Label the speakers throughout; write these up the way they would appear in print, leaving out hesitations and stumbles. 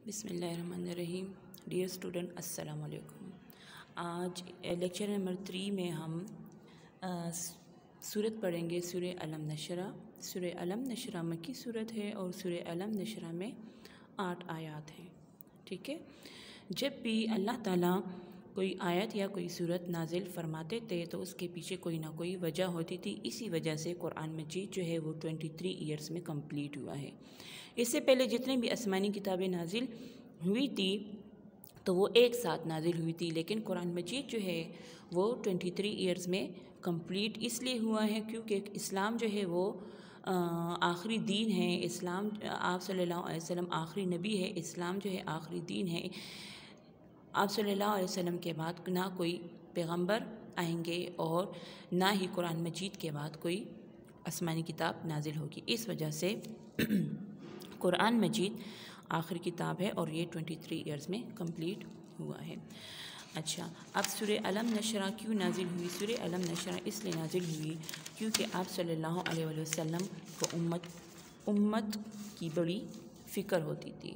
Speaker 1: बिस्मिल्लाहिर्रहमानिर्रहीम। Dear student, अस्सलाम वालेकुम। आज लेक्चर नंबर 3 में हम सूरत पढ़ेंगे सूरह अलम नशरा। सूरह अलम नशरा मक्की सूरत है और सूरह अलम नशरा में 8 आयत हैं। ठीक है। जब भी अल्लाह ताला कोई आयत या कोई सूरत नाजिल फरमाते थे तो उसके पीछे कोई ना कोई वजह होती थी। इसी वजह से कुरान मजीद जो है वो 23 ईयर्स में कंप्लीट हुआ है। इससे पहले जितनी भी आसमानी किताबें नाजिल हुई थी तो वो एक साथ नाजिल हुई थी, लेकिन कुरान मजीद जो है वो 23 ईयर्स में कंप्लीट इसलिए हुआ है क्योंकि इस्लाम जो है वो आखिरी दीन है। इस्लाम आप सल्लल्लाहु अलैहि वसल्लम आखिरी नबी है। इस्लाम जो है आखिरी दीन है। आप सल्लल्लाहु अलैहि वसल्लम के बाद ना कोई पैगंबर आएंगे और ना ही कुरान मजीद के बाद कोई आसमानी किताब नाजिल होगी। इस वजह से कुरान मजीद आखिरी किताब है और ये 23 ईयर्स में कंप्लीट हुआ है। अच्छा, अब सूरह अलम नशरा क्यों नाजिल हुई? सूरह अलम नशरा इसलिए नाजिल हुई क्योंकि आप सल्लल्लाहु अलैहि वसल्लम को उम्मत की बड़ी फ़िक्र होती थी।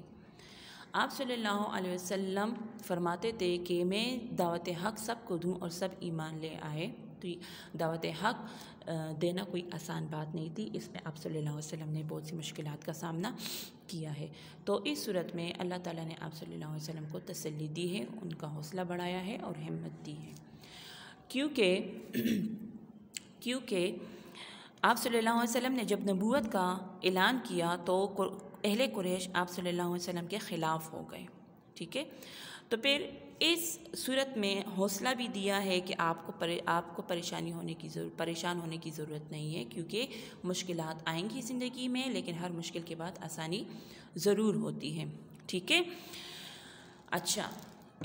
Speaker 1: आप सल्लल्लाहु अलैहि वसल्लम फरमाते थे कि मैं दावत हक़ सबको दूँ और सब ईमान ले आए। तो दावत हक़ देना कोई आसान बात नहीं थी। इसमें आप सल्लल्लाहु अलैहि वसल्लम ने बहुत सी मुश्किलात का सामना किया है। तो इस सूरत में अल्लाह ताला ने आप सल्लल्लाहु अलैहि वसल्लम को तसल्ली दी है, उनका हौसला बढ़ाया है और हिम्मत दी है। क्योंकि आप सल्लल्लाहु अलैहि वसल्लम ने जब नबूवत का ऐलान किया तो अहले कुरैश आप सल्लल्लाहु अलैहि वसल्लम के ख़िलाफ़ हो गए। ठीक है। तो फिर इस सूरत में हौसला भी दिया है कि आपको परेशान होने की ज़रूरत नहीं है, क्योंकि मुश्किलात आएंगी ज़िंदगी में, लेकिन हर मुश्किल के बाद आसानी ज़रूर होती है। ठीक है। अच्छा,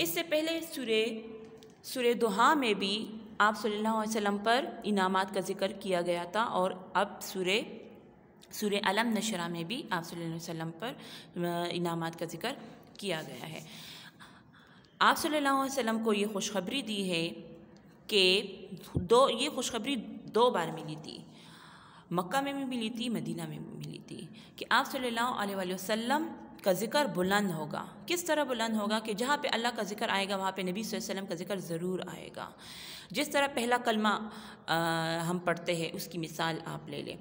Speaker 1: इससे पहले सूरह दुहा में भी आप सल्लल्लाहु अलैहि वसल्लम पर इनामात का ज़िक्र किया गया था और अब सूरह अलम नशरा में भी आप सल्लल्लाहु अलैहि वसल्लम पर इनामात का ज़िक्र किया गया है। आप सल्लल्लाहु अलैहि वसल्लम को ये खुशखबरी दी है कि ये खुशखबरी 2 बार मिली थी। मक्का में भी मिली थी, मदीना में भी मिली थी कि आप सल्लल्लाहु अलैहि वसल्लम का ज़िक्र बुलंद होगा। किस तरह बुलंद होगा कि जहाँ पे अल्लाह का ज़िक्र आएगा वहाँ पे नबी सल्लल्लाहु अलैहि वसल्लम का ज़िक्र ज़रूर आएगा। जिस तरह पहला कलमा हम पढ़ते हैं उसकी मिसाल आप ले लें।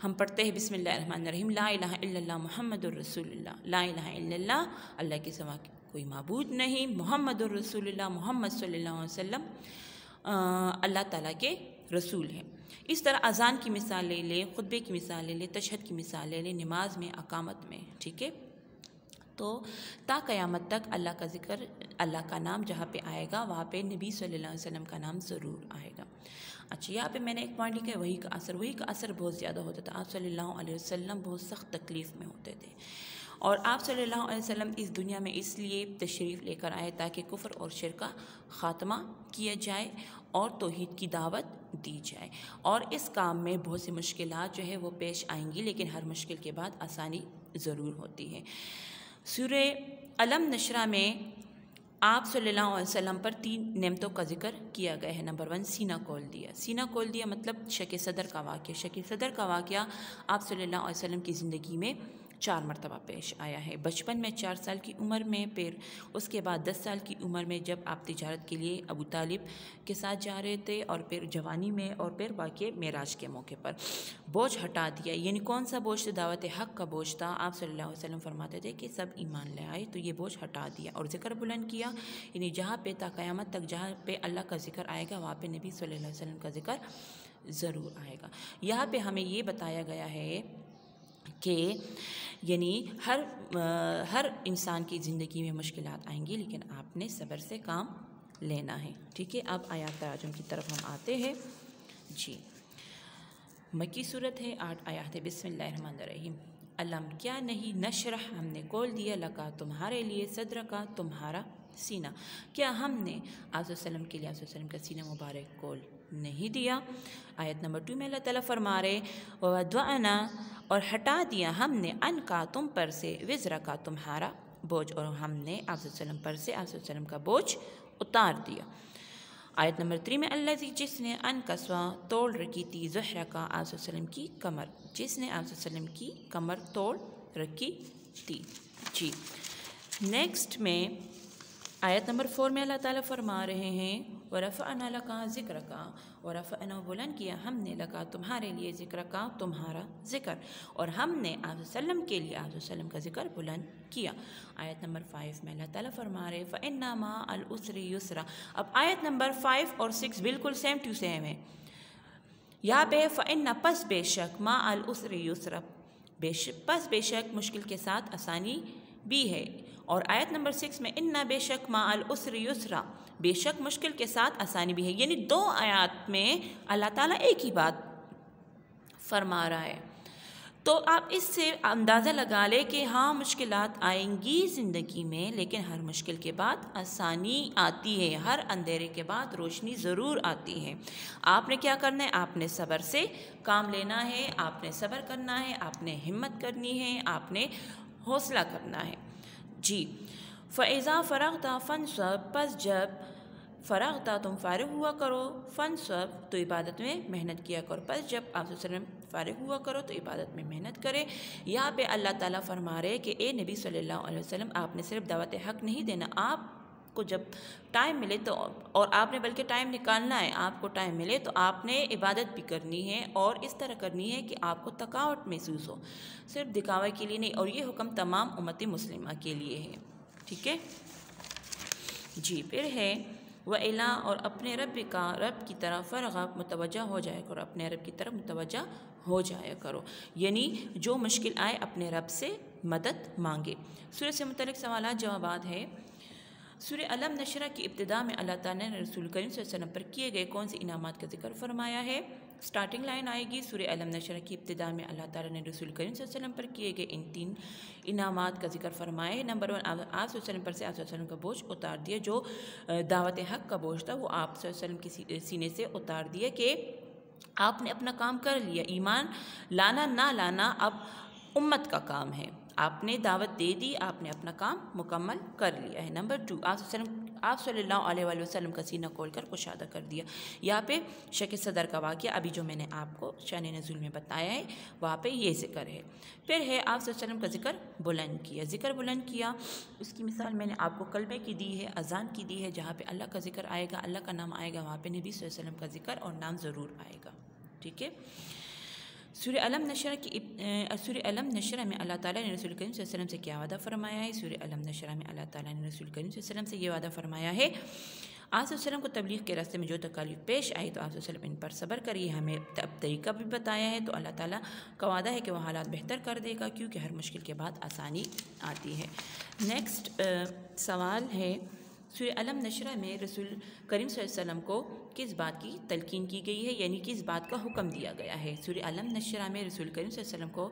Speaker 1: हम पढ़ते हैं बिस्मिल्लाहिर्रहमानिर्रहीम, ला इलाहा इल्लल्लाह मुहम्मदुर रसूलुल्लाह, ला इलाहा इल्लल्लाह, अल्लाह के सिवा कोई माबूद नहीं, मुहम्मदुर रसूलुल्लाह, मोहम्मद सल्लल्लाहु अलैहि वसल्लम अल्लाह ताला के रसूल हैं। इस तरह अज़ान की मिसाल ले ले, खुतबे की मिसाल ले ले, तशहद की मिसाल ले ले, नमाज में, अकामत में। ठीक है। तो ता क़यामत तक अल्लाह का ज़िक्र, अल्लाह का नाम जहाँ पे आएगा वहाँ पे नबी सल्लल्लाहु अलैहि वसल्लम का नाम ज़रूर आएगा। अच्छा, यहाँ पे मैंने एक पॉइंट लिखा है वही का असर बहुत ज़्यादा होता था। आप सल्लल्लाहु अलैहि वसल्लम बहुत सख्त तकलीफ़ में होते थे और आप सल्लल्लाहु अलैहि वसल्लम इस दुनिया में इसलिए तशरीफ़ लेकर आए ताकि कुफ्र और शिर्क का ख़ात्मा किया जाए और तौहीद की दावत दी जाए। और इस काम में बहुत सी मुश्किलात जो है वो पेश आएंगी, लेकिन हर मुश्किल के बाद आसानी ज़रूर होती है। सूरह अलम नशरा में आप सल्लल्लाहु अलैहि वसल्लम पर 3 नेमतों का ज़िक्र किया गया है। नंबर 1, सीना खोल दिया। सीना खोल दिया मतलब शक सदर का वाक़या। शक सदर का वाक़या आप सल्लल्लाहु अलैहि वसल्लम की ज़िंदगी में 4 मरतबा पेश आया है। बचपन में 4 साल की उम्र में, फिर उसके बाद 10 साल की उम्र में जब आप तिजारत के लिए अबू तालिब के साथ जा रहे थे, और फिर जवानी में, और फिर वाक़े मेराज के मौके पर बोझ हटा दिया। यानी कौन सा बोझ था? दावत हक़ का बोझ था। आप सल्लल्लाहु अलैहि वसल्लम फरमाते थे कि सब ईमान ले आए, तो ये बोझ हटा दिया और ज़िक्र बुलंद किया। यानी जहाँ पे ता क़यामत तक जहाँ पे अल्लाह का ज़िक्र आएगा वहाँ पे नबी सल्लल्लाहु अलैहि वसल्लम का ज़िक्र ज़रूर आएगा। यहाँ पे हमें ये बताया गया है कि यानी हर इंसान की ज़िंदगी में मुश्किलात आएंगी, लेकिन आपने सब्र से काम लेना है। ठीक है। अब आयात तराजुम की तरफ हम आते हैं। जी, मक्की सूरत है, 8 आयत है। बिस्मिल्लाहिर्रहमानिर्रहीम। अलम क्या नहीं, नशरह हमने खोल दिया, लका तुम्हारे लिए, सदर का तुम्हारा सीना। क्या हमने आप वसल्लम के लिए आप वसल्लम का सीना मुबारक खोल नहीं दिया? आयत नंबर 2 में अल्लाह ताला फरमा रहे, वदअना, और हटा दिया हमने, अन का तुम पर से, विज़्र का तुम्हारा बोझ, और हमने आप वसल्लम पर से आप वसल्लम का बोझ उतार दिया। आयत नंबर 3 में अल्लाह जिसने अन कसवा तोड़ रखी थी, ज़ुहरा का आप वसल्लम की कमर, जिसने आप वसल्लम की कमर तोड़ रखी थी। जी, नेक्स्ट में आयत नंबर 4 में अल्लाह ताला फरमा रहे हैं वरफ़अना लका ज़िक्र का, वरफ़अना बुलंद किया हमने लका तुम्हारे लिए ज़िक्र का तुम्हारा ज़िक्र, और हमने आप सल्लम के लिए आप सल्लम का ज़िक्र बुलंद किया। आयत नंबर 5 में अल्लाह ताला फरमा रहे फ़इन्ना मअल उसरि युसरा। अब आयत नंबर 5 और 6 बिल्कुल सेम टू सेम है। यहाँ पे फ़इन्ना पस बेशक मअल उसरि युसरा, बेशक मुश्किल के साथ आसानी भी है। और आयत नंबर 6 में इन्ना बेशक मअल उसरि युसरा, बेशक मुश्किल के साथ आसानी भी है। यानी दो आयत में अल्लाह ताला एक ही बात फरमा रहा है। तो आप इससे अंदाज़ा लगा ले कि हाँ मुश्किलात आएंगी ज़िंदगी में, लेकिन हर मुश्किल के बाद आसानी आती है, हर अंधेरे के बाद रोशनी ज़रूर आती है। आपने क्या करना है, आपने सब्र से काम लेना है, आपने सब्र करना है, आपने हिम्मत करनी है, आपने हौसला करना है जी। फ़इज़ा फ़रग़ता फ़नसब, बस जब फ़रग़ता तुम फ़ारिग़ हुआ करो, फ़नसब तो इबादत में मेहनत किया करो, बस जब आप वसल्लम फ़ारिग़ हुआ करो तो इबादत में मेहनत करे। यहाँ पे अल्लाह ताला फरमा रहे कि ए नबी सल्लल्लाहु अलैहि वसल्लम आपने सिर्फ दावत हक़ नहीं देना, आपको जब टाइम मिले तो, और आपने बल्कि टाइम निकालना है, आपको टाइम मिले तो आपने इबादत भी करनी है, और इस तरह करनी है कि आपको थकावट महसूस हो, सिर्फ दिखावे के लिए नहीं। और ये हुक्म तमाम उम्मती मुस्लिमा के लिए है, ठीक है जी। फिर है व इला, और अपने रब की तरफ फ़रग़ब मुतवज्जा हो जाया करो, अपने रब की तरफ मुतवज्जा हो जाया करो, यानी जो मुश्किल आए अपने रब से मदद मांगे। सूरह से मुतल्लिक़ सवालात जवाबात है। सूरह अलम नशरा की इब्तिदा में अल्लाह ताला ने रसूल करीम सल्लल्लाहु अलैहि वसल्लम पर किए गए कौन से इनामात का जिक्र फरमाया है। स्टार्टिंग लाइन आएगी सूरह अलम नशरा की इब्तिदा में अल्लाह ताला ने रसूल करीम सल्लल्लाहु अलैहि वसल्लम पर किए गए इन 3 इनामात का जिक्र फरमाया है। नंबर 1, आप सल्लल्लाहु अलैहि वसल्लम पर से आप सल्लल्लाहु अलैहि वसल्लम का बोझ उतार दिया, जो दावत हक़ का बोझ था वो आप सल्लल्लाहु अलैहि वसल्लम के सीने से उतार दिया कि आपने अपना काम कर लिया। ईमान लाना ना लाना अब उम्मत का काम है, आपने दावत दे दी, आपने अपना काम मुकम्मल कर लिया है। नंबर 2, आप सल्लल्लाहु अलैहि वसल्लम का सीना खोल कर कुशादा कर दिया। यहाँ पे शक सदर का वाक़या अभी जो मैंने आपको शान नज़ूल में बताया है वहाँ पे ये ज़िक्र है। फिर है आप सल्लल्लाहु अलैहि वसल्लम का ज़िक्र बुलंद किया। उसकी मिसाल मैंने आपको कलमे की दी है, अज़ान की दी है। जहाँ पे अल्लाह का ज़िक्र आएगा, अल्लाह का नाम आएगा, वहाँ पे नबी सल्लल्लाहु अलैहि वसल्लम का ज़िक्र और नाम ज़रूर आएगा, ठीक है। सूरह अलम नशरा में अल्लाह ताला ने रसूल करीम सल्लल्लाहु अलैहि वसल्लम से क्या वादा फरमाया है। सूरह अलम नशरा में अल्लाह ताला ने रसूल करीम सल्लल्लाहु अलैहि वसल्लम से ये वादा फरमाया है, आप सल्लल्लाहु अलैहि वसल्लम को तबलीग के रास्ते में जो तकालीफ पेश आई तो आप सल्लल्लाहु अलैहि वसल्लम इन पर सब्र करिए। हमें अब तरीका भी बताया है, तो अल्लाह ताला का वादा है कि वह हालात बेहतर कर देगा, क्योंकि हर मुश्किल के बाद आसानी आती है। नेक्स्ट सवाल है, सूरह अलम नशरा में रसूल करीम सल्लल्लाहु अलैहि वसल्लम को किस बात की तलकीन की गई है, यानी किस बात का हुक्म दिया गया है। सूरह अलम नशरा में रसूल करीम सल्लल्लाहु अलैहि वसल्लम को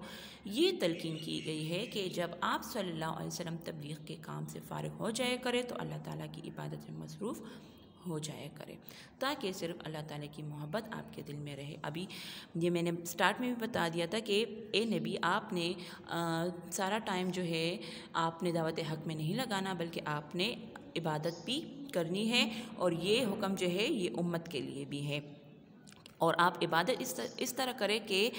Speaker 1: ये तलकीन की गई है कि जब आप सल्लल्लाहु अलैहि वसल्लम तबलीग के काम से फ़ारिग हो जाया करे तो अल्लाह ताला की इबादत में मसरूफ़ हो जाया करे, ताकि सिर्फ अल्लाह ताला की मोहब्बत आपके दिल में रहे। अभी ये मैंने स्टार्ट में भी बता दिया था कि ए नबी आपने सारा टाइम जो है आपने दावत हक़ में नहीं लगाना, बल्कि आपने इबादत भी करनी है, और ये हुक्म जो है ये उम्मत के लिए भी है। और आप इबादत इस तरह करें कि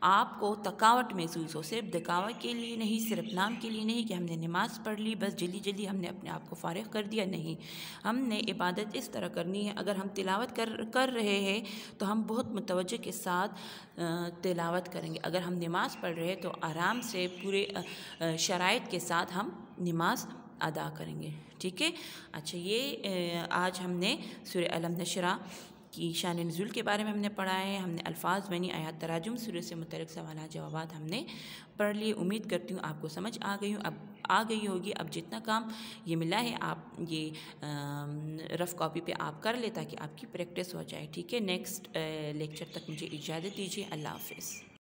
Speaker 1: आपको थकावट महसूस हो, सिर्फ दिखावा के लिए नहीं, सिर्फ नाम के लिए नहीं कि हमने नमाज़ पढ़ ली बस जल्दी जल्दी हमने अपने आप को फ़ारिग कर दिया, नहीं। हमने इबादत इस तरह करनी है, अगर हम तिलावत कर रहे हैं तो हम बहुत मुतवज्जे के साथ तिलावत करेंगे। अगर हम नमाज़ पढ़ रहे हैं तो आराम से पूरे शराइत के साथ हम नमाज़ अदा करेंगे, ठीक है। अच्छा, ये आज हमने सूरह अलम नशरा की शान नुज़ूल के बारे में हमने पढ़ा है। हमने अल्फाज बनी आयात तराजुम सूरह से मुतल्लिक़ सवालात जवाबात हमने पढ़ लिए। उम्मीद करती हूँ आपको समझ आ गई होगी। अब जितना काम ये मिला है आप ये रफ़ कॉपी पे आप कर ले, ताकि आपकी प्रैक्टिस हो जाए, ठीक है। नेक्स्ट लेक्चर तक मुझे इजाज़त दीजिए। अल्लाह हाफ़िज़।